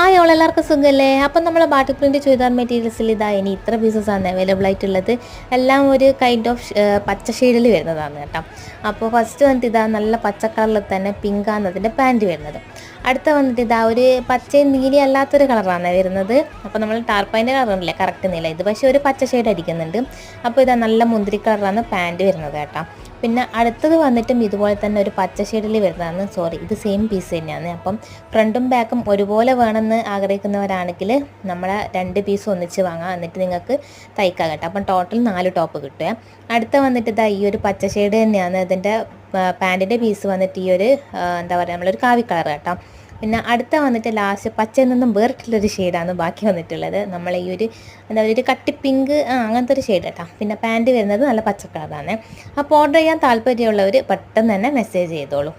Hi all എല്ലാവർക്കും സുഖമല്ലേ? അപ്പം നമ്മൾ ബാട്ടിക് പ്രിൻറ്റ് ചുരിദാർ മെറ്റീരിയൽസിൽ ഇതാ ഇനി ഇത്ര പീസസാണ് അവൈലബിൾ ആയിട്ടുള്ളത്. എല്ലാം ഒരു കൈൻഡ് ഓഫ് പച്ച ഷെയ്ഡിൽ വരുന്നതാണ് കേട്ടോ. അപ്പോൾ ഫസ്റ്റ് വന്നിട്ട് ഇതാ നല്ല പച്ച കളറിൽ തന്നെ പിങ്കാണ് അതിൻ്റെ പാൻറ്റ് വരുന്നത്. അടുത്ത വന്നിട്ട് ഇതാ ഒരു പച്ചയും നീലി അല്ലാത്തൊരു കളറാണ് വരുന്നത്. അപ്പോൾ നമ്മൾ ടാർപ്പൈൻ്റെ കളറല്ലേ കറക്റ്റ് നില, ഇത് പക്ഷേ ഒരു പച്ച ഷെയ്ഡ് അടിക്കുന്നുണ്ട്. അപ്പോൾ ഇതാ നല്ല മുന്തിരി കളറാണ് പാൻറ്റ് വരുന്നത് കേട്ടോ. പിന്നെ അടുത്തത് വന്നിട്ടും ഇതുപോലെ തന്നെ ഒരു പച്ച ഷെയ്ഡിൽ വരുന്നതാണ്. ഇത് സെയിം പീസ് തന്നെയാണ്. അപ്പം ഫ്രണ്ടും ബാക്കും ഒരുപോലെ വേണമെന്ന് ആഗ്രഹിക്കുന്നവരാണെങ്കിൽ നമ്മളെ 2 പീസ് ഒന്നിച്ച് വാങ്ങാം, എന്നിട്ട് നിങ്ങൾക്ക് തയ്ക്കാം കേട്ടോ. അപ്പം ടോട്ടൽ 4 ടോപ്പ് കിട്ടുക. അടുത്ത വന്നിട്ട് ഇതാ ഈ ഒരു പച്ച ഷെയ്ഡ് തന്നെയാണ് ഇതിൻ്റെ പാൻറ്റിൻ്റെ പീസ് വന്നിട്ട് ഈ ഒരു എന്താ പറയുക നമ്മളൊരു കാവി കളർ കേട്ടോ. പിന്നെ അടുത്ത വന്നിട്ട് ലാസ്റ്റ് പച്ചയിൽ നിന്നും വേറിട്ടുള്ളൊരു ഷെയ്ഡാണ് ബാക്കി വന്നിട്ടുള്ളത്. നമ്മൾ ഈ ഒരു എന്താ പറയുക ഒരു കട്ടി പിങ്ക് അങ്ങനത്തെ ഒരു ഷെയ്ഡ് കേട്ടോ. പിന്നെ പാൻറ്റ് വരുന്നത് നല്ല പച്ച കളറാണ്. അപ്പോൾ ഓർഡർ ചെയ്യാൻ താല്പര്യമുള്ളവർ പെട്ടെന്ന് തന്നെ മെസ്സേജ് ചെയ്തോളൂ.